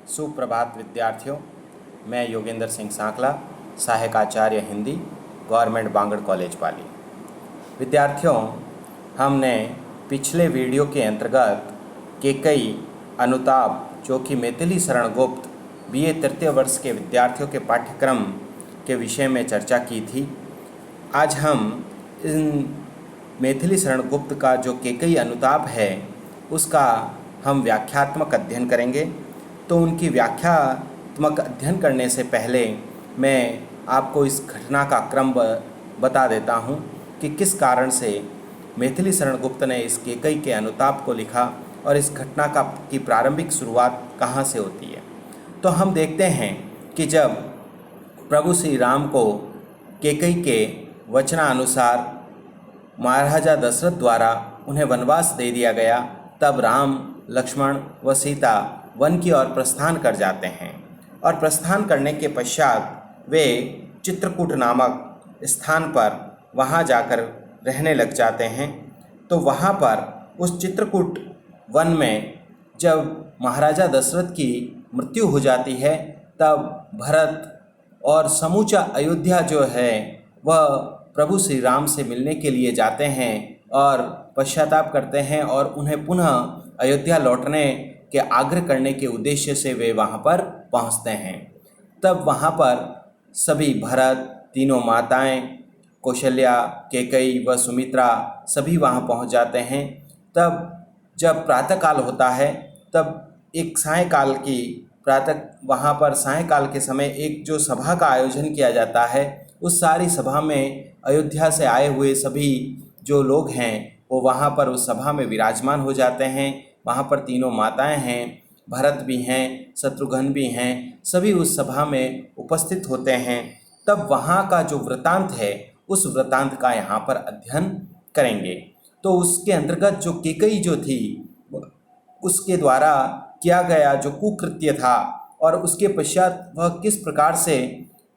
सुप्रभात विद्यार्थियों, मैं योगेंद्र सिंह सांकला, सहायक आचार्य हिंदी, गवर्नमेंट बांगड़ कॉलेज पाली। विद्यार्थियों, हमने पिछले वीडियो के अंतर्गत केकई अनुताप जो कि मैथिली शरण गुप्त बीए तृतीय वर्ष के विद्यार्थियों के पाठ्यक्रम के विषय में चर्चा की थी। आज हम इन मैथिली शरण गुप्त का जो केकई अनुताप है उसका हम व्याख्यात्मक अध्ययन करेंगे। तो उनकी व्याख्यात्मक अध्ययन करने से पहले मैं आपको इस घटना का क्रम बता देता हूँ कि किस कारण से मैथिली शरण गुप्त ने इस केकई के अनुताप को लिखा और इस घटना की प्रारंभिक शुरुआत कहाँ से होती है। तो हम देखते हैं कि जब प्रभु श्री राम को केकई के वचनानुसार महाराजा दशरथ द्वारा उन्हें वनवास दे दिया गया, तब राम, लक्ष्मण व सीता वन की ओर प्रस्थान कर जाते हैं और प्रस्थान करने के पश्चात वे चित्रकूट नामक स्थान पर वहाँ जाकर रहने लग जाते हैं। तो वहाँ पर उस चित्रकूट वन में जब महाराजा दशरथ की मृत्यु हो जाती है, तब भरत और समूचा अयोध्या जो है वह प्रभु श्री राम से मिलने के लिए जाते हैं और पश्चाताप करते हैं और उन्हें पुनः अयोध्या लौटने के आग्रह करने के उद्देश्य से वे वहाँ पर पहुँचते हैं। तब वहाँ पर सभी भरत, तीनों माताएं, कौशल्या, केकई व सुमित्रा सभी वहाँ पहुँच जाते हैं। तब जब प्रातःकाल होता है, तब एक सायंकाल की वहाँ पर सायंकाल के समय एक जो सभा का आयोजन किया जाता है, उस सारी सभा में अयोध्या से आए हुए सभी जो लोग हैं वो वहाँ पर उस सभा में विराजमान हो जाते हैं। वहाँ पर तीनों माताएं हैं, भरत भी हैं, शत्रुघ्न भी हैं, सभी उस सभा में उपस्थित होते हैं। तब वहाँ का जो वृतांत है उस वृतांत का यहाँ पर अध्ययन करेंगे। तो उसके अंतर्गत जो केकई जो थी उसके द्वारा किया गया जो कुकृत्य था और उसके पश्चात वह किस प्रकार से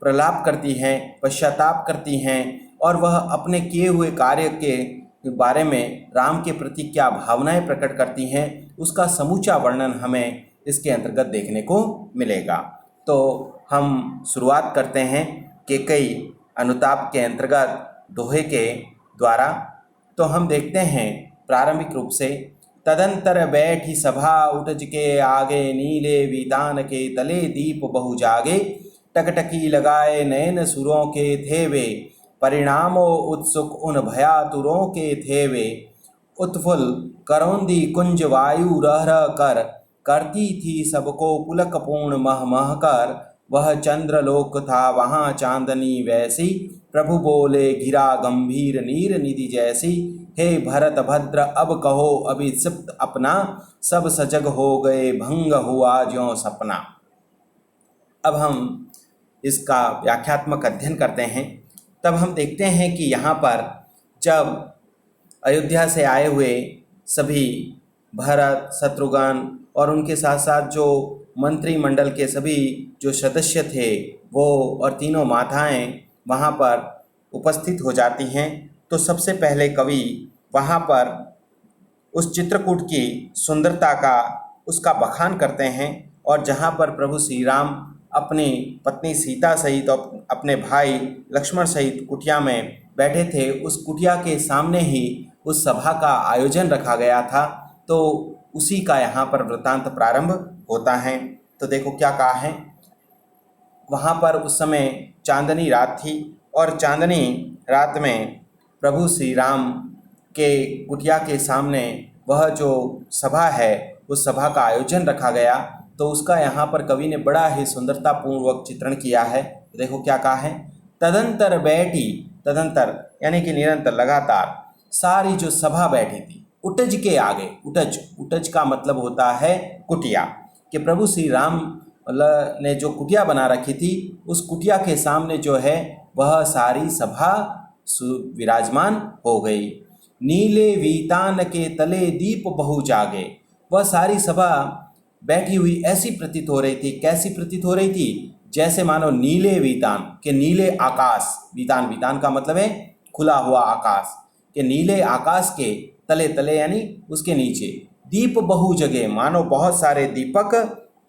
प्रलाप करती हैं, पश्चाताप करती हैं और वह अपने किए हुए कार्य के बारे में राम के प्रति क्या भावनाएं प्रकट करती हैं, उसका समूचा वर्णन हमें इसके अंतर्गत देखने को मिलेगा। तो हम शुरुआत करते हैं केकई अनुताप के अंतर्गत दोहे के द्वारा। तो हम देखते हैं प्रारंभिक रूप से, तदंतर बैठी सभा उठज के आगे, नीले वीतान के तले दीप बहु जागे, टकटकी लगाए नयन सुरों के थे वे, परिणामो उत्सुक उन भयातुरों के थे वे, उत्फुल करौंदी कुंज वायु रह रह कर, करती थी सबको पुलक पूर्ण मह मह कर, वह चंद्रलोक था वहाँ चांदनी वैसी, प्रभु बोले घिरा गंभीर नीर निधि जैसी, हे भरत भद्र अब कहो अभिषिप्त अपना, सब सजग हो गए भंग हुआ ज्यों सपना। अब हम इसका व्याख्यात्मक अध्ययन करते हैं। तब हम देखते हैं कि यहाँ पर जब अयोध्या से आए हुए सभी भरत, शत्रुघ्न और उनके साथ साथ जो मंत्रिमंडल के सभी जो सदस्य थे वो और तीनों माताएं वहाँ पर उपस्थित हो जाती हैं, तो सबसे पहले कवि वहाँ पर उस चित्रकूट की सुंदरता का उसका बखान करते हैं और जहाँ पर प्रभु श्री राम अपनी पत्नी सीता सहित और अपने भाई लक्ष्मण सहित कुटिया में बैठे थे, उस कुटिया के सामने ही उस सभा का आयोजन रखा गया था। तो उसी का यहाँ पर वृतांत प्रारंभ होता है। तो देखो क्या कहा है, वहाँ पर उस समय चांदनी रात थी और चांदनी रात में प्रभु श्री राम के कुटिया के सामने वह जो सभा है उस सभा का आयोजन रखा गया। तो उसका यहाँ पर कवि ने बड़ा ही सुंदरता पूर्वक चित्रण किया है। देखो क्या कहा है, तदंतर बैठी, तदंतर यानी कि निरंतर लगातार सारी जो सभा बैठी थी, उटज के आगे, उटज का मतलब होता है कुटिया, कि प्रभु श्री राम ने जो कुटिया बना रखी थी उस कुटिया के सामने जो है वह सारी सभा विराजमान हो गई। नीले वीतान के तले दीप बहु जागे, वह सारी सभा बैठी हुई ऐसी प्रतीत हो रही थी। कैसी प्रतीत हो रही थी? जैसे मानो नीले वीतान के नीले आकाश, वीतान का मतलब है खुला हुआ आकाश, के नीले आकाश के तले यानी उसके नीचे दीप बहु जगह, मानो बहुत सारे दीपक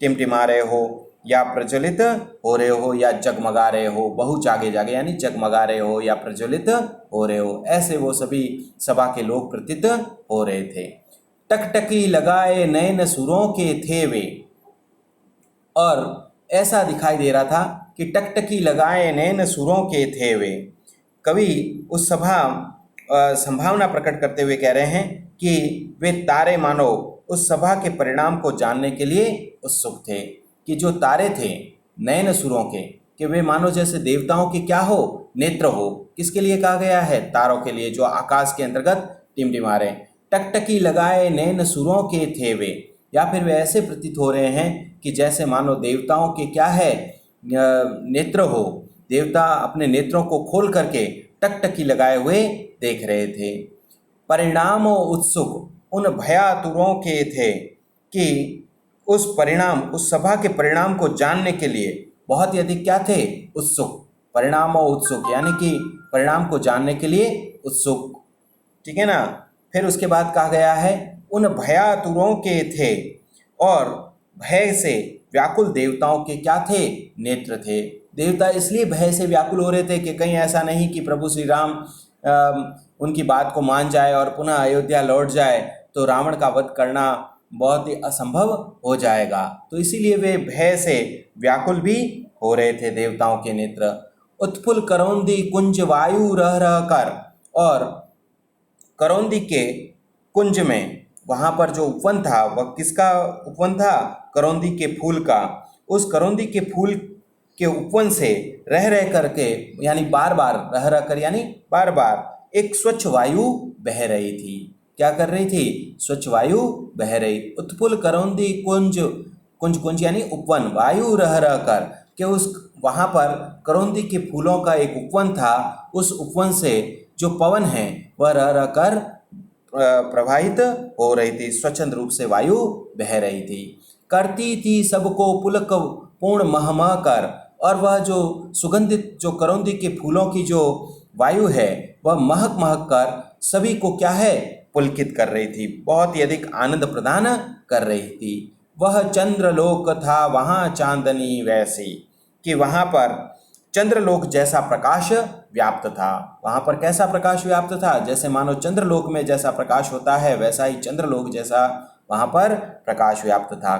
टिमटिमा रहे हो या प्रज्वलित हो रहे हो या जगमगा रहे हो, बहु जागे जागे यानी जगमगा रहे हो या प्रज्वलित हो रहे हो, ऐसे वो सभी सभा के लोग प्रतीत हो रहे थे। टकटकी लगाए नयन सुरों के थे वे, और ऐसा दिखाई दे रहा था कि टकटकी लगाए नयन सुरों के थे वे। कवि उस संभावना प्रकट करते हुए कह रहे हैं कि वे तारे मानो उस सभा के परिणाम को जानने के लिए उत्सुक थे, कि जो तारे थे नयन सुरों के, कि वे मानो जैसे देवताओं के क्या हो, नेत्र हो। किसके लिए कहा गया है? तारों के लिए, जो आकाश के अंतर्गत टिमटिमा रहे। टकटकी लगाए नयन सुरों के थे वे, या फिर वे ऐसे प्रतीत हो रहे हैं कि जैसे मानो देवताओं के क्या है, नेत्र हो। देवता अपने नेत्रों को खोल करके टकटकी लगाए हुए देख रहे थे। परिणामों उत्सुक उन भयातुरों के थे, कि उस सभा के परिणाम को जानने के लिए बहुत ही अधिक क्या थे? उत्सुक। परिणामों उत्सुक यानी कि परिणाम को जानने के लिए उत्सुक, ठीक है ना। फिर उसके बाद कहा गया है उन भयातुरों के थे, और भय से व्याकुल देवताओं के क्या थे? नेत्र थे। देवता इसलिए भय से व्याकुल हो रहे थे कि कहीं ऐसा नहीं कि प्रभु श्री राम उनकी बात को मान जाए और पुनः अयोध्या लौट जाए तो रावण का वध करना बहुत ही असंभव हो जाएगा। तो इसीलिए वे भय से व्याकुल भी हो रहे थे, देवताओं के नेत्र। उत्फुल्ल करौंदी कुंज वायु रह रह कर, और करौंदी के कुंज में वहाँ पर जो उपवन था वह किसका उपवन था? करौंदी के फूल का। उस करौंदी के फूल के उपवन से रह रह करके यानी बार बार, रह रह कर यानी बार बार, एक स्वच्छ वायु बह रही थी। क्या कर रही थी? स्वच्छ वायु बह रही। उत्फुल्ल करौंदी कुंज, कुंज कुंज यानी उपवन, वायु रह रह कर, कि उस वहाँ पर करौंदी के फूलों का एक उपवन था। उस उपवन से जो पवन है वह रह रह कर प्रवाहित हो रही थी, स्वच्छंद रूप से वायु बह रही थी। करती थी सबको पुलक पूर्ण महमह कर, और वह जो सुगंधित जो करौंदी के फूलों की जो वायु है वह महक महक कर सभी को क्या है? पुलकित कर रही थी, बहुत ही अधिक आनंद प्रदान कर रही थी। वह चंद्रलोक था वहाँ चांदनी वैसी, कि वहाँ पर चंद्रलोक जैसा प्रकाश व्याप्त था। वहाँ पर कैसा प्रकाश व्याप्त था? जैसे मानो चंद्रलोक में जैसा प्रकाश होता है वैसा ही चंद्रलोक जैसा वहाँ पर प्रकाश व्याप्त था।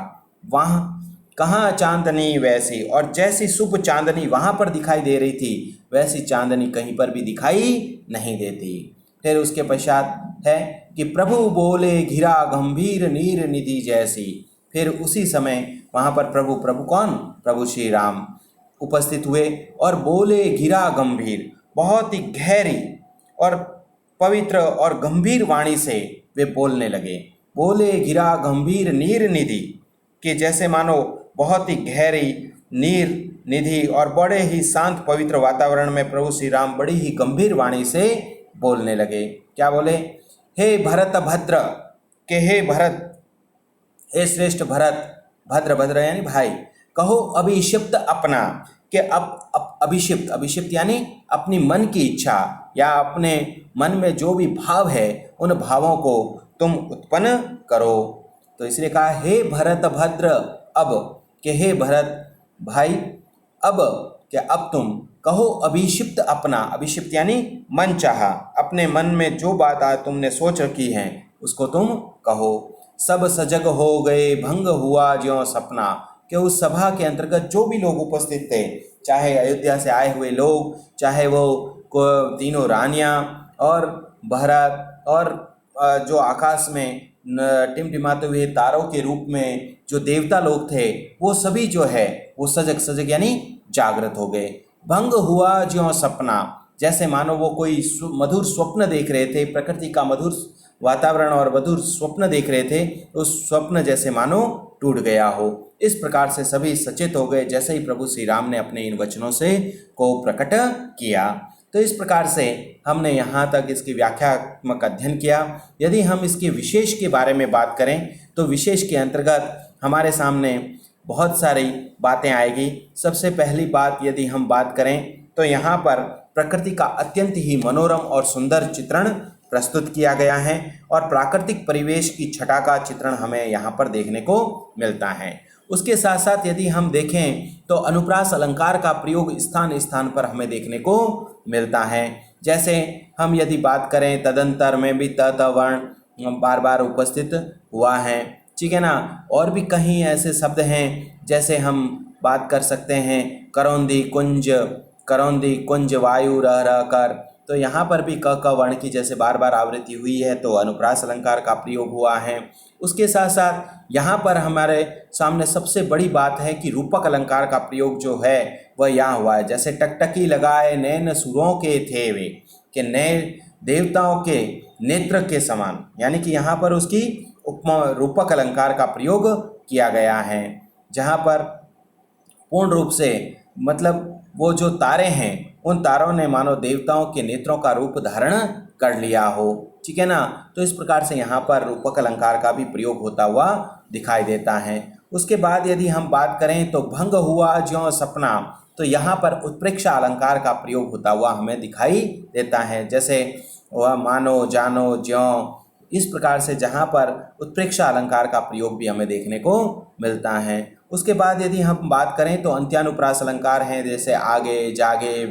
वहाँ कहाँ चांदनी वैसी, और जैसी शुभ चांदनी वहाँ पर दिखाई दे रही थी वैसी चांदनी कहीं पर भी दिखाई नहीं देती। फिर उसके पश्चात है कि प्रभु बोले घिरा गंभीर नीर निधि जैसी। फिर उसी समय वहाँ पर प्रभु कौन? प्रभु श्री राम उपस्थित हुए और बोले घिरा गंभीर, बहुत ही गहरी और पवित्र और गंभीर वाणी से वे बोलने लगे। बोले घिरा गंभीर नीर निधि, कि जैसे मानो बहुत ही गहरी नीर निधि और बड़े ही शांत पवित्र वातावरण में प्रभु श्री राम बड़ी ही गंभीर वाणी से बोलने लगे। क्या बोले? हे भरत भद्र, के हे भरत, हे श्रेष्ठ भरत, भद्र भद्र यानी भाई, कहो अभिषिप्त अपना, कि अब अभिषिप्त यानी अपनी मन की इच्छा या अपने मन में जो भी भाव है उन भावों को तुम उत्पन्न करो। तो इसलिए कहा हे भरत भद्र, अब के हे भरत भाई, अब क्या अब तुम कहो अभिषिप्त अपना, अभिषिप्त यानी मन चाहा, अपने मन में जो बात आज तुमने सोच रखी है उसको तुम कहो। सब सजग हो गए भंग हुआ ज्यों सपना, कि उस सभा के अंतर्गत जो भी लोग उपस्थित थे, चाहे अयोध्या से आए हुए लोग, चाहे वो तीनों रानियां और भरत, और जो आकाश में टिमटिमाते हुए तारों के रूप में जो देवता लोग थे, वो सभी जो है वो सजग यानी जागृत हो गए। भंग हुआ ज्यों सपना, जैसे मानो वो कोई मधुर स्वप्न देख रहे थे, प्रकृति का मधुर वातावरण और मधुर स्वप्न देख रहे थे, उस स्वप्न जैसे मानो टूट गया हो। इस प्रकार से सभी सचेत हो गए जैसे ही प्रभु श्री राम ने अपने इन वचनों से को प्रकट किया। तो इस प्रकार से हमने यहाँ तक इसकी व्याख्यात्मक अध्ययन किया। यदि हम इसके विशेष के बारे में बात करें तो विशेष के अंतर्गत हमारे सामने बहुत सारी बातें आएगी। सबसे पहली बात यदि हम बात करें तो यहाँ पर प्रकृति का अत्यंत ही मनोरम और सुंदर चित्रण प्रस्तुत किया गया है और प्राकृतिक परिवेश की छटा का चित्रण हमें यहाँ पर देखने को मिलता है। उसके साथ साथ यदि हम देखें तो अनुप्रास अलंकार का प्रयोग स्थान स्थान पर हमें देखने को मिलता है। जैसे हम यदि बात करें तदंतर में भी त त वर्ण बार बार उपस्थित हुआ है, ठीक है ना। और भी कहीं ऐसे शब्द हैं, जैसे हम बात कर सकते हैं करौंदी कुंज वायु रह रह कर, तो यहाँ पर भी क वर्ण की जैसे बार बार आवृत्ति हुई है तो अनुप्रास अलंकार का प्रयोग हुआ है। उसके साथ साथ यहाँ पर हमारे सामने सबसे बड़ी बात है कि रूपक अलंकार का प्रयोग जो है वह यहाँ हुआ है। जैसे टकटकी लगाए नैन सुरों के थे वे, कि नए देवताओं के नेत्र के समान, यानी कि यहाँ पर उसकी उपमा रूपक अलंकार का प्रयोग किया गया है, जहाँ पर पूर्ण रूप से मतलब वो जो तारे हैं उन तारों ने मानो देवताओं के नेत्रों का रूप धारण कर लिया हो, ठीक है ना। तो इस प्रकार से यहाँ पर रूपक अलंकार का भी प्रयोग होता हुआ दिखाई देता है। उसके बाद यदि हम बात करें तो भंग हुआ ज्यों सपना, तो यहाँ पर उत्प्रेक्षा अलंकार का प्रयोग होता हुआ हमें दिखाई देता है। जैसे वह मानो जानो ज्यों, इस प्रकार से जहाँ पर उत्प्रेक्षा अलंकार का प्रयोग भी हमें देखने को मिलता है। उसके बाद यदि हम बात करें तो अंत्यानुप्रास अलंकार हैं, जैसे आगे जागे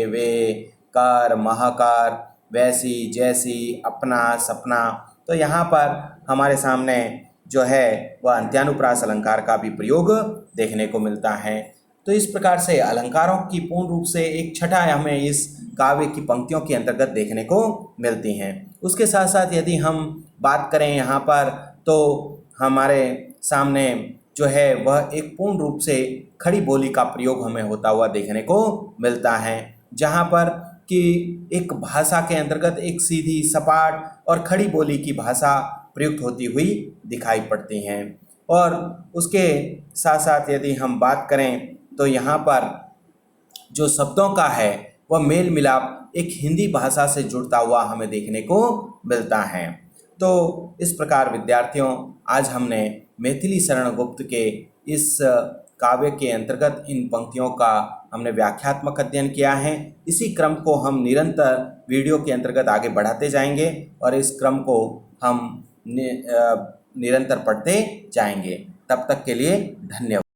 वे कर महाकार वैसी जैसी अपना सपना, तो यहाँ पर हमारे सामने जो है वह अंत्यानुप्रास अलंकार का भी प्रयोग देखने को मिलता है। तो इस प्रकार से अलंकारों की पूर्ण रूप से एक छटा हमें इस काव्य की पंक्तियों के अंतर्गत देखने को मिलती हैं। उसके साथ साथ यदि हम बात करें यहाँ पर तो हमारे सामने जो है वह एक पूर्ण रूप से खड़ी बोली का प्रयोग हमें होता हुआ देखने को मिलता है, जहाँ पर कि एक भाषा के अंतर्गत एक सीधी सपाट और खड़ी बोली की भाषा प्रयुक्त होती हुई दिखाई पड़ती हैं। और उसके साथ साथ यदि हम बात करें तो यहाँ पर जो शब्दों का है वह मेल मिलाप एक हिंदी भाषा से जुड़ता हुआ हमें देखने को मिलता है। तो इस प्रकार विद्यार्थियों, आज हमने मैथिली शरण गुप्त के इस काव्य के अंतर्गत इन पंक्तियों का हमने व्याख्यात्मक अध्ययन किया है। इसी क्रम को हम निरंतर वीडियो के अंतर्गत आगे बढ़ाते जाएंगे और इस क्रम को हम निरंतर पढ़ते जाएंगे। तब तक के लिए धन्यवाद।